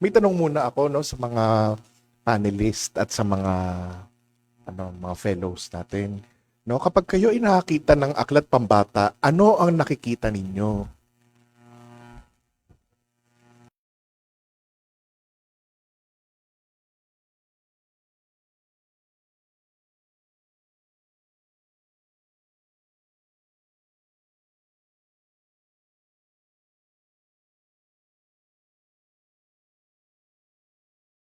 May tanong muna ako no sa mga panelist at sa mga mga fellows natin. No, kapag kayo ay nakakita ng aklat pambata, ano ang nakikita ninyo?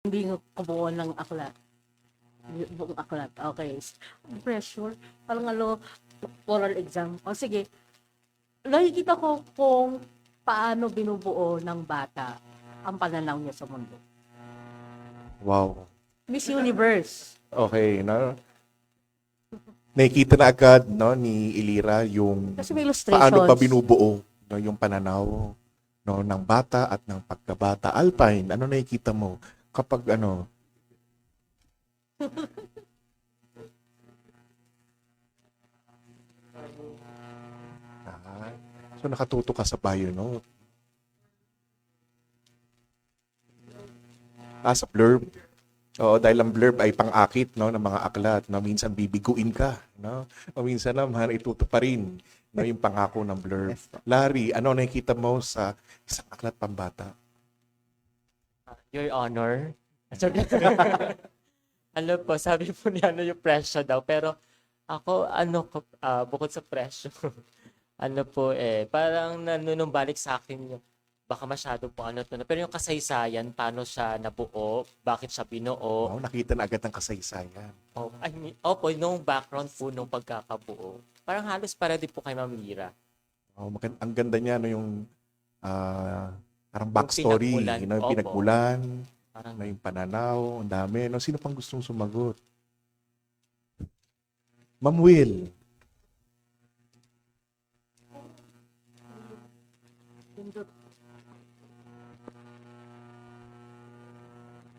Hindi kabuuan ng aklat, buong aklat, okey. Pressure, parang oral exam. O sige, nakikita ko kung paano binubuo ng bata ang pananaw niya sa mundo. Wow. Miss Universe. Okay, no? Nakikita na agad no ni Elira yung Kasi may paano ba illustrations. binubuo no yung pananaw no ng bata at ng pagkabata. Alpine, ano nakikita mo kapag ah, so nakatuto ka sa bio no? Sa blurb. Oo, dahil ang blurb ay pang-akit no, ng mga aklat. No? Minsan bibiguin ka. No? O minsan naman itutuparin no, yung pangako ng blurb. Larry, ano nakikita mo sa isang aklat pambata? Your Honor. Ano po, sabi po niya ano yung presyo daw. Pero ako, bukod sa presyo, ano po parang nanunumbalik sa akin yung baka masyado po ano to. Pero yung kasaysayan, paano siya nabuo, bakit siya binuo, Oh, nakita na agad ng kasaysayan. opo, nung background po nung pagkakabuo. Parang halos para din po kay Ma'am Lira. Oh, ang ganda niya no, yung ah, parang Yung backstory, pinagmulan, yung opo. pinagmulan, Parang no, yung pananaw, ang dami. No? Sino pang gustong sumagot? Ma'am Will.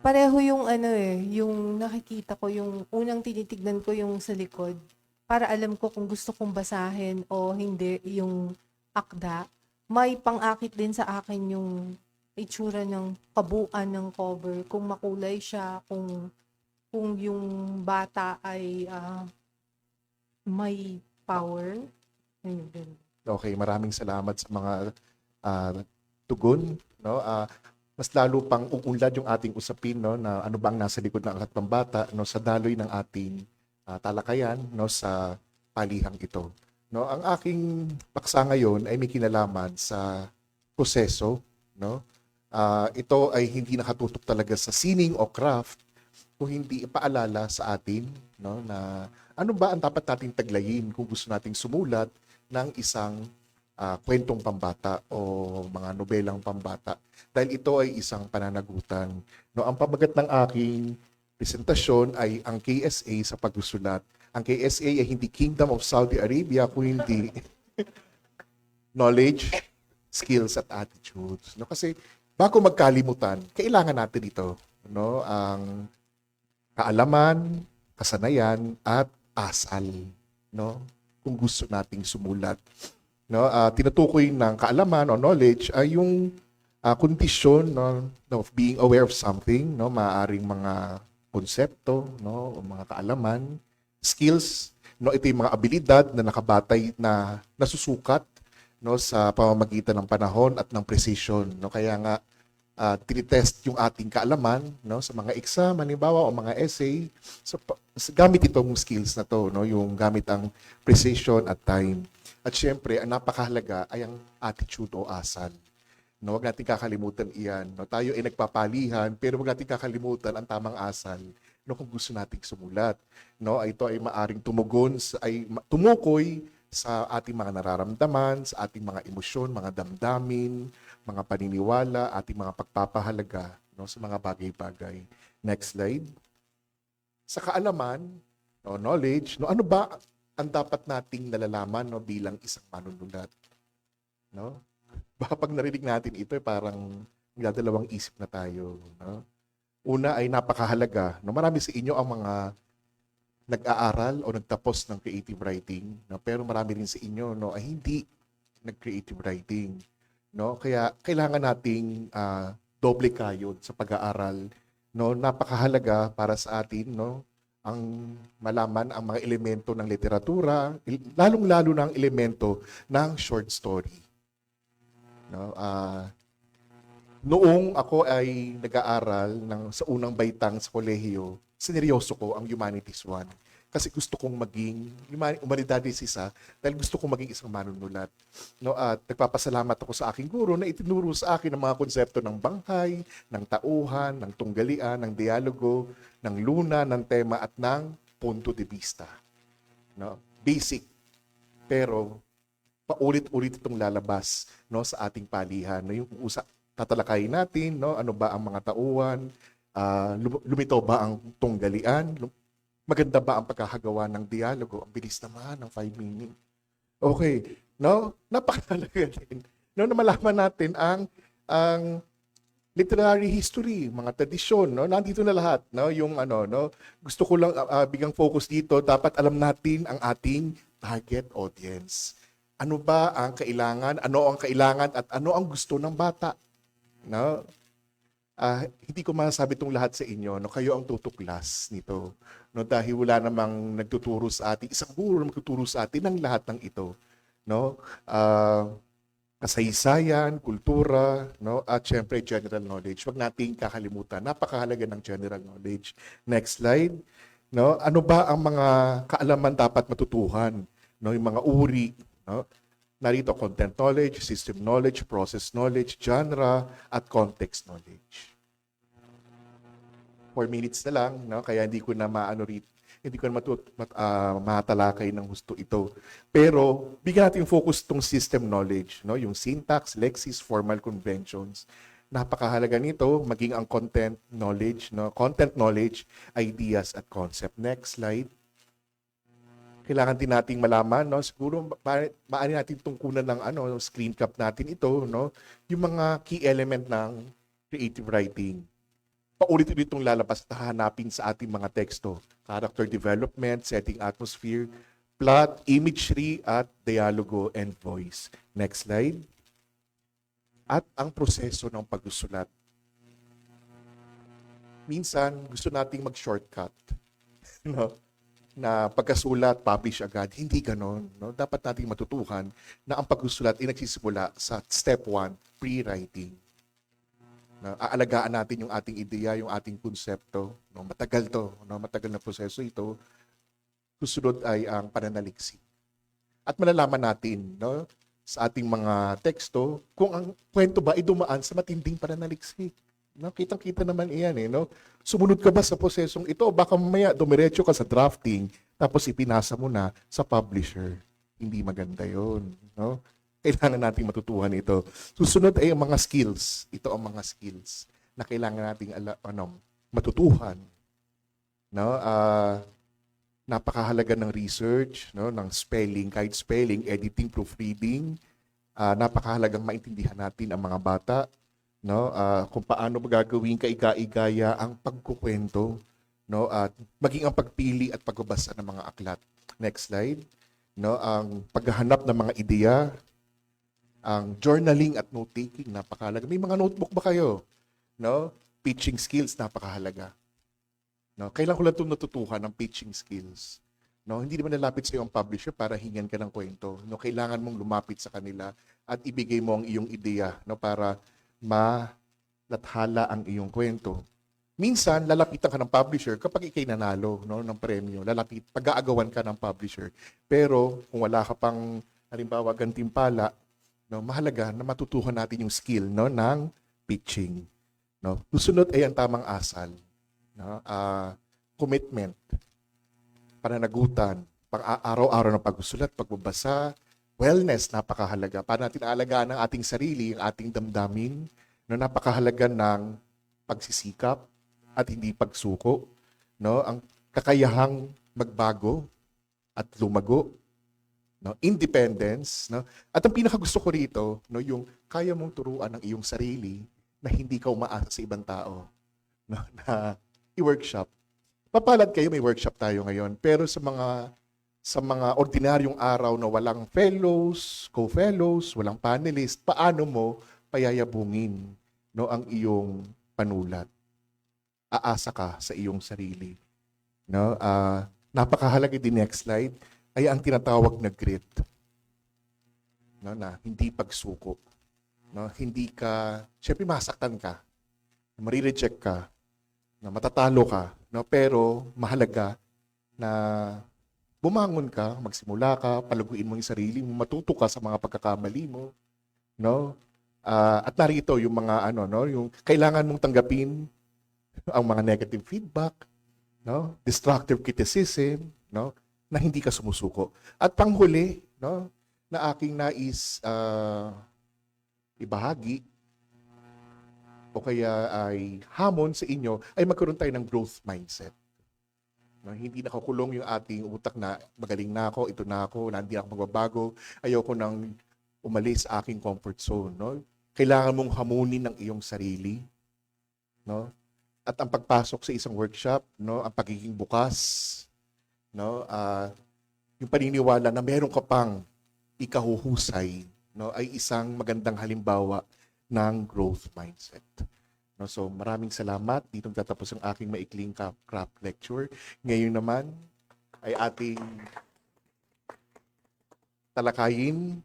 Pareho yung ano yung nakikita ko, yung unang tinitignan ko yung sa likod para alam ko kung gusto kong basahin o hindi yung akda. May pang-akit din sa akin yung itsura ng kabuuan ng cover, kung makulay siya, kung yung bata ay may power. Ayun. Okay, maraming salamat sa mga ah, tugon. No? Mas lalo pang uunlad yung ating usapin no, na ano ba ang nasa likod ng aklat pambata no, sa daloy ng ating talakayan no, sa palihang ito. No, ang aking paksa ngayon ay may kinalaman sa proseso. No? Ito ay hindi nakatutok talaga sa sining o craft kung hindi ipaalala sa atin no, na ano ba ang dapat nating taglayin kung gusto nating sumulat ng isang kwentong pambata o mga nobelang pambata. Dahil ito ay isang pananagutan. No, ang pamagat ng aking presentasyon ay ang KSA sa pagsusulat. Ang KSA ay hindi Kingdom of Saudi Arabia, kung hindi knowledge, skills at attitudes. No, kasi bago magkalimutan, kailangan natin ito, no, ang kaalaman, kasanayan at asal, no? Kung gusto nating sumulat, no? Tinutukoy ng kaalaman o knowledge ay yung kondisyon no, of being aware of something, no? Maaring mga konsepto, no, o mga kaalaman, skills, no? Ito yung mga abilidad na nakabatay na nasusukat no sa pamamagitan ng panahon at ng precision, no? Kaya nga tinitest yung ating kaalaman no sa mga exam halimbawa o mga essay gamit itong skills na to no yung gamit ang precision at time. At syempre ang napakahalaga ay ang attitude o asal. No, wag nating kakalimutan iyan. No, tayo ay nagpapalihan pero wag nating kakalimutan ang tamang asal no kung gusto nating sumulat. No, ito ay maaring tumukoy sa ating mga nararamdaman, sa ating mga emosyon, mga damdamin, mga paniniwala, ating mga pagpapahalaga no, sa mga bagay-bagay. Next slide. Sa kaalaman, no, knowledge, no, ano ba ang dapat nating nalalaman no, bilang isang manunulat? No? Baka pag narinig natin ito, parang nagdadalawang isip na tayo. No? Una ay napakahalaga. No? Marami sa inyo ang mga nag-aaral o nagtapos ng creative writing, no? Pero marami rin sa inyo no ay hindi nag-creative writing, no? Kaya kailangan nating doble kayod sa pag-aaral, no? Napakahalaga para sa atin, no? Ang malaman ang mga elemento ng literatura, lalong-lalo na ang elemento ng short story. No? Noong ako ay nag-aaral sa unang baitang sa kolehiyo, sineryoso ko ang Humanities 1. Kasi gusto kong maging, Humanidades isa, dahil gusto kong maging isang manunulat. No? At nagpapasalamat ako sa aking guro na itinuro sa akin ang mga konsepto ng banghay, ng tauhan, ng tunggalian, ng dialogo, ng luna, ng tema at ng punto de vista. No? Basic. Pero paulit-ulit itong lalabas, no, sa ating palihan. No? Yung tatalakayin natin, no, ano ba ang mga tauhan, lumitaw ba ang tunggalian, maganda ba ang pagkakagawa ng dialogo, ang bilis naman ng 5 minutes. Okay, no? Napakahalaga din. No, na malaman natin ang literary history, mga tradisyon, no? Nandito na lahat, no? Yung no? Gusto ko lang bigang focus dito, dapat alam natin ang ating target audience. Ano ba ang kailangan, at ano ang gusto ng bata? No? Hindi ko masasabi itong lahat sa inyo, no? Kayo ang tutuklas nito. No? Dahil wala namang nagtuturo sa atin, isang guro na magtuturo sa atin ng lahat ng ito. No? Kasaysayan, kultura, no? At syempre general knowledge. Huwag nating kakalimutan. Napakahalaga ng general knowledge. Next slide. No? Ano ba ang mga kaalaman dapat matutuhan? No? Yung mga uri, no? Narito, content knowledge, system knowledge, process knowledge, genre, at context knowledge. 4 minutes na lang, no? Kaya hindi ko na matalakay ng gusto ito. Pero bigyan natin yung focus itong system knowledge, no? Yung syntax, lexis, formal conventions. Napakahalaga nito, maging ang content knowledge, no? Content knowledge, ideas at concept. Next slide. Kailangan din nating malaman, no? Siguro maaari natin tungkunan ng screen cap natin ito, no? Yung mga key element ng creative writing. Paulit-ulit itong lalabas at hahanapin sa ating mga teksto. Character development, setting atmosphere, plot, imagery, at dialogo and voice. Next slide. At ang proseso ng pagsusulat. Minsan, gusto nating mag-shortcut. No? Na pagkasulat, publish agad. Hindi ganon. No? Dapat nating matutuhan na ang pagsusulat ay nagsisimula sa step 1, pre-writing. No? Aalagaan natin yung ating ideya, yung ating konsepto. No? Matagal to. No? Matagal na proseso ito. Susunod ay ang pananaliksik. At malalaman natin, no, sa ating mga teksto kung ang kwento ba ay dumaan sa matinding pananaliksik. No, kitang-kita naman iyan no. Sumunod ka ba sa prosesong ito? Baka mamaya dumiretso ka sa drafting tapos ipinasa mo na sa publisher. Hindi maganda 'yon, no? Kailangan nating matutuhan ito. Susunod ay ang mga skills. Ito ang mga skills na kailangan nating matutuhan. No? Napakahalaga ng research, no, ng spelling, kahit spelling, editing, proofreading. Napakahalagang maintindihan natin ang mga bata, no, kung paano gagawin kaigaya ang pagkukwento, no, at maging ang pagpili at pagbabasa ng mga aklat. Next slide. No, ang paghahanap ng mga ideya, ang journaling at note-taking, napakahalaga. May mga notebook ba kayo? No? Pitching skills, napakahalaga. No, kailan ko lang itong natutuhan ng pitching skills. No, hindi naman lalapit sa iyo ang publisher para hingan ka ng kwento. No, kailangan mong lumapit sa kanila at ibigay mo ang iyong ideya, no, para malathala ang iyong kwento. Minsan, lalapitan ka ng publisher kapag ikay nanalo, no, ng premyo. Pag-aagawan ka ng publisher. Pero kung wala ka pang, halimbawa, gantimpala, no, mahalaga na matutuhan natin yung skill, no, ng pitching. No. Susunod ay ang tamang asal. No? Commitment, pananagutan, pang-araw-araw na pagsusulat, pagbabasa, wellness, napakahalaga. Para natin aalagaan ang ating sarili, ang ating damdamin, no, napakahalaga ng pagsisikap at hindi pagsuko, no, ang kakayahang magbago at lumago, no, independence, no. At ang pinakagusto ko rito, no, yung kaya mong turuan ang iyong sarili na hindi ka umaasa sa ibang tao, no, na i-workshop. Papalad kayo, may workshop tayo ngayon. Pero sa mga ordinaryong araw na walang fellows, co-fellows, walang panelist, paano mo payayabungin no ang iyong panulat. Aasa ka sa iyong sarili. No? Napakahalaga din next slide ay ang tinatawag na grit. No, na hindi pagsuko. No, hindi ka, syempre masaktan ka, marireject ka, na matatalo ka, no, pero mahalaga na bumangon ka, magsimula ka, palaguin mo yung sarili mo, matuto ka sa mga pagkakamali mo, no? At narito yung mga no, yung kailangan mong tanggapin ang mga negative feedback, no? Destructive criticism, no? Na hindi ka sumusuko. At panghuli, no, na aking nais ibahagi o kaya ay hamon sa inyo ay magkaroon tayo ng growth mindset. No, hindi nakakulong yung ating utak na magaling na ako, ito na ako, na hindi ako magbabago, ayoko nang umalis sa aking comfort zone. No? Kailangan mong hamunin ng iyong sarili. No? At ang pagpasok sa isang workshop, no, ang pagiging bukas, no, yung paniniwala na meron ka pang ikahuhusay, no, ay isang magandang halimbawa ng growth mindset. No, so maraming salamat. Dito tatapos ang aking maikling craft lecture. Ngayon naman ay ating talakayin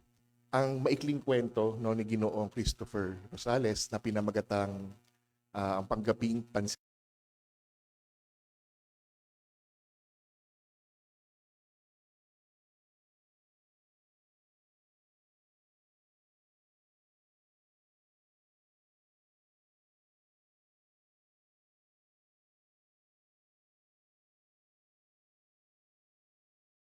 ang maikling kwento, no, ni Ginoong Christopher Rosales na pinamagatang ang panggaping pansin